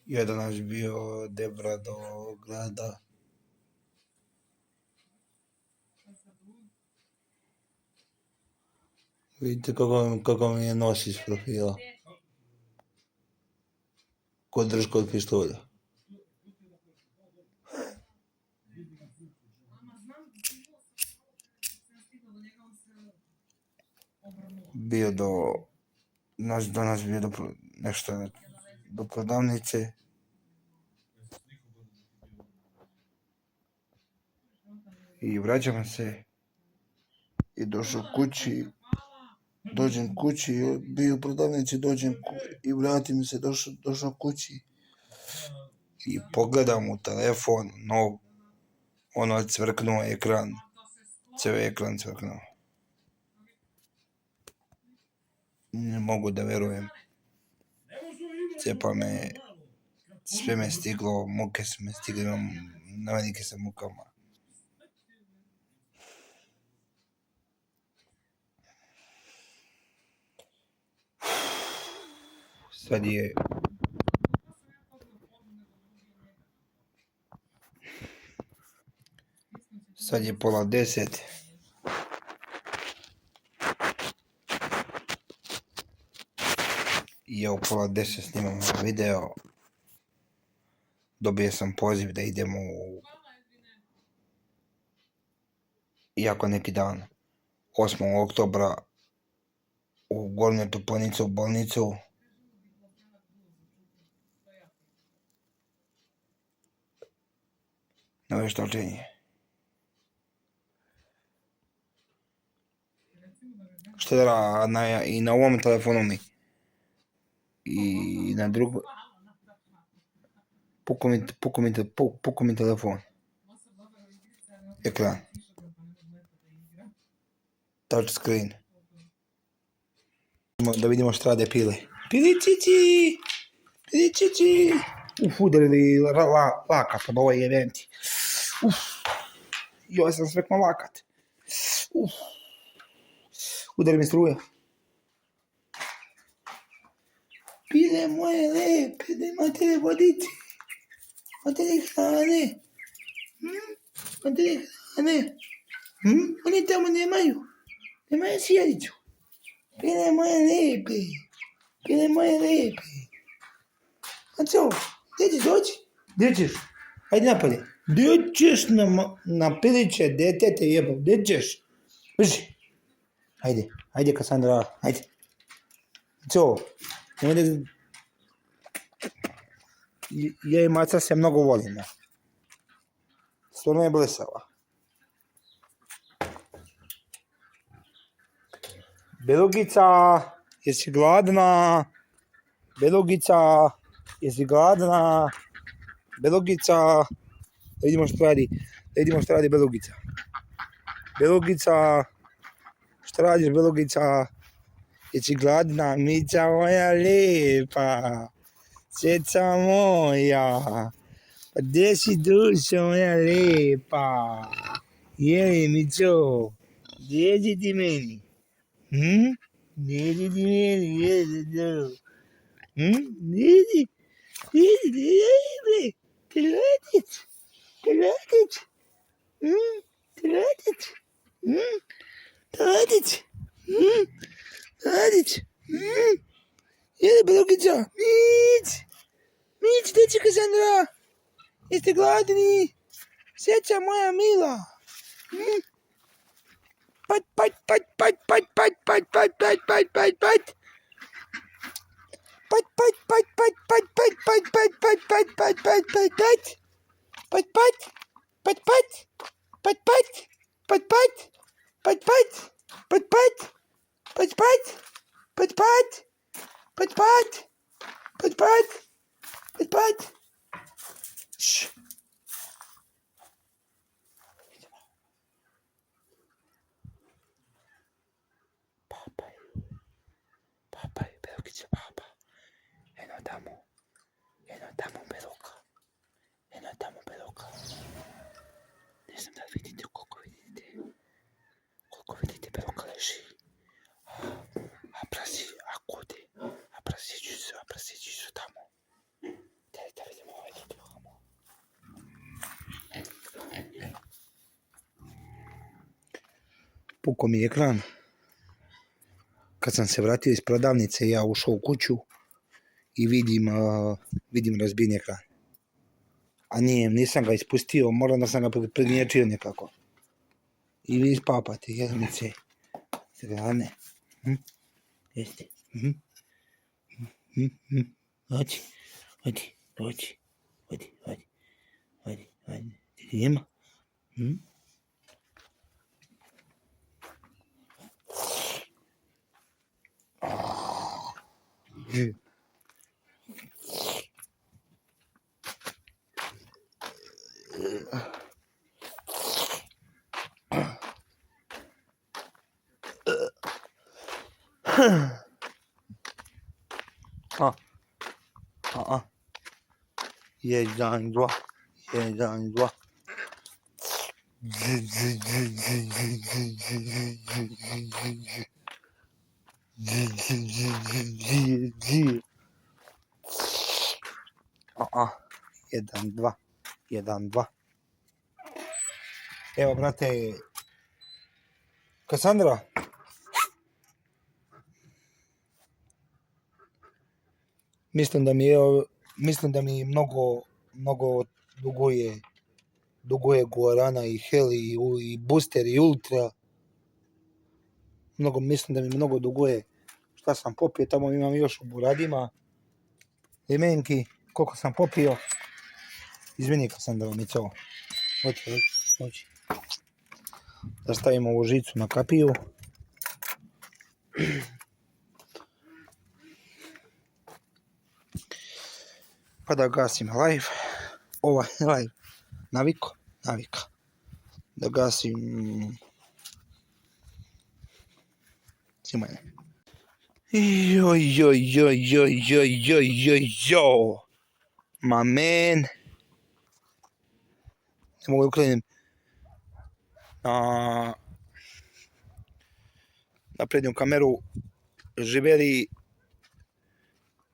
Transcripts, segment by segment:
je danas bio Debra do grada. Vidite kako mi je nos iz profila. Kod drž kod pištolja. Bio danas bio nešto do prodavnice. I vraćam se i došao kući. Dođem kući, bio u prodavnici, dođem i vratim se, došao kući. I pogledam u telefon, ono cvrknuo ekran. Ceo ekran cvrknuo. Ne mogu da verujem. Cepa me, sve me stiglo, muke su me stigle, navenike sa mukama. Sad je 9:30. I ja u 9:30 snimam video. Dobio sam poziv da idemo iako neki dan 8. oktobra u Gornju Toponicu u bolnicu. Na veštačenje. Što da i na ovom telefonu mi. I na drugom. Puko mi telefon. Ekran. Touch screen. Da vidimo šta rade pile. Piličići! Piličići! Udarili lakat od ovoj eventi. Joj sam svekno lakat. Udari mi struje. Pile moje lepe, nemate li vodice? Imate li hrane? Imate li hrane? Oni tamo nemaju sjediću. Pile moje lepe. Pile moje lepe. A co? Gdje ćeš doći? Gdje ćeš? Ajde napolje. Gdje ćeš na piliće detete jebo? Gdje ćeš? Brži. Ajde Kasandra, ajde. Co? Ja i maca se mnogo volimo. Stvarno je blesava. Belugica, jesi gladna? Belugica, jesi gladna? Belugica, da vidimo što radi Belugica. Belugica, šta radiš Belugica? Jesi gladna? Mica moja lijepa. Ceca moja. Pa gdje si dušo moja lijepa? Jeli Mico, gdje si ti meni? Gdje si ti meni? Gdje si tu? Gdje si? Kratić. Jeli Belugica? Mić, gdje će Kasandra? Jeste gladni? Ceca moja mila. Pat. Pat. Papa, Belugica, papa. Eno tamo Beluka. Ne znam da vidite koliko vidite Beluka leži. A prasići su tamo. Gdje je Puko mi je ekran. Kad sam se vratio iz prodavnice, ja ušao u kuću i vidim razbijen ekran. A nisam ga ispustio, moram da sam ga prednječio nekako. I vi ispapate, jednice. Grane. Jeste. Odi. Ima. Jedan, dva. Jedan, dva. Evo, brate, Kasandra. Mislim da mi mnogo duguje Guarana i Heli i Booster i Ultra. Mislim da mi mnogo duguje. Šta sam popio, tamo imam još u buradima. Limenki, koliko sam popio. Izvini Kasandra, mi to. Hoći. Da stavimo ovu žicu na kapiju. Pa da gasim live. Live. Navika. Da gasim... Simajne. Jo. Ma man. Ne mogu ukrenim na prednju kameru. Živeli.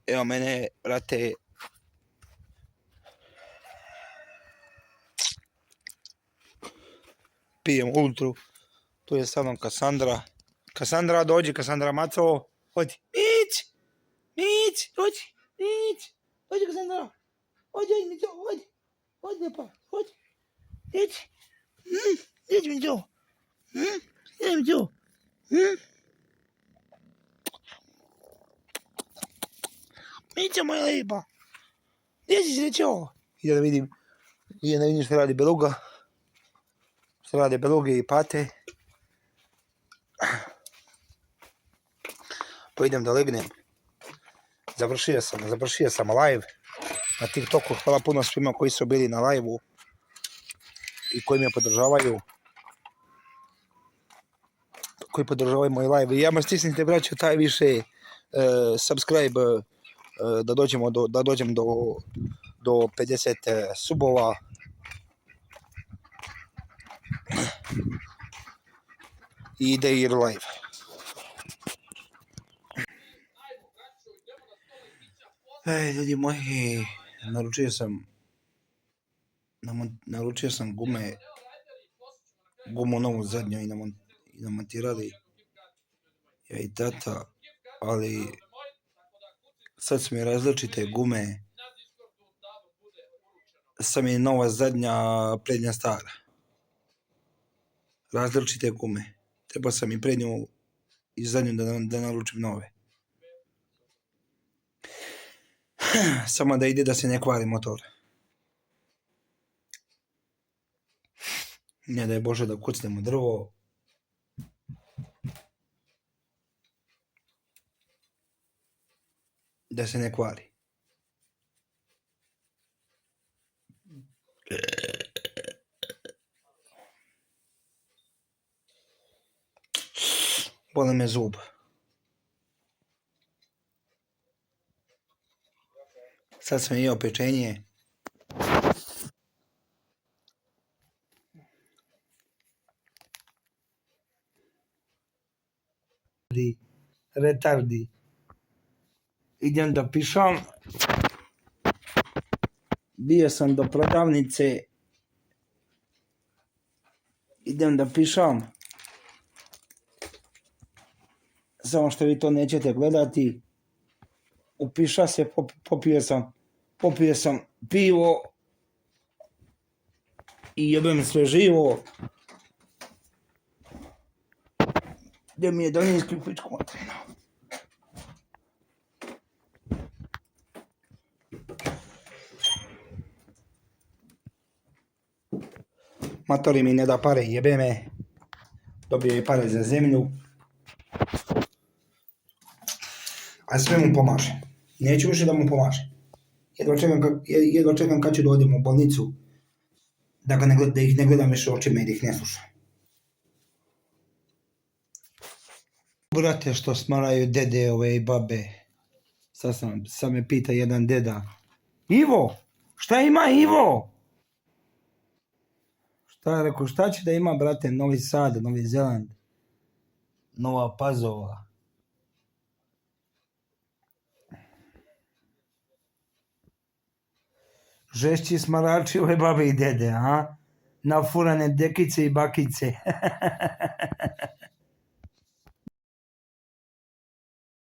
Evo mene, brate. Pijem ultru. Tu je sa mnom Kasandra. Kasandra, dođi, Kasandra Maco. Odi. Mić, dođi. Dođi, Kasandra. Odi, Mićo, odi. Odi, lepa, odi. Jeđi, Mićo. Mićo, moja lepa. Jeđi, srećo. Ide da vidim što radi beluga. Što rade beluge i pate. Pa idem da legnem. Završio sam live na TikToku. Hvala puno svima koji su bili na live-u i koji me podržavaju. Koji podržavaju moj live. I ja me stisnite, braćo, taj više subscribe da dođem do 50 subova. I ide i live. Ljudi moji, naručio sam gumu novu zadnju i namontirali ja i tata, ali sad su mi različite gume. Sad mi je nova zadnja, prednja stara. Različite gume. Treba sam i prednju i zadnju da naručim nove. Samo da ide da se ne kvari motor. Ne daj Bože da kucnemo drvo. Da se ne kvari. Boli me zub. Sad sam jeo pečenje. Retardi. Idem da pišam. Bio sam do prodavnice. Idem da pišam. samo što vi to nećete gledati. Upiša se, popio sam pivo i jebem sve živo. Gdje mi je daljinski u pičku materinu? Matori mi ne da pare, jebe me. Dobio je pare za zemlju. A sve mu pomaže. Neću više da mu pomaže. Jedva čekam kad ću da odem u bolnicu. Da ih ne gledam više očima i da ih ne slušam. Brate, što smaraju dede ove i babe. Sad me pita jedan deda. Ivo, šta ima Ivo? Šta će da ima, brate? Novi Sad, Novi Zeland, Nova Pazova. Žešći smarači ove babe i dede, a? Nafurane dekice i bakice.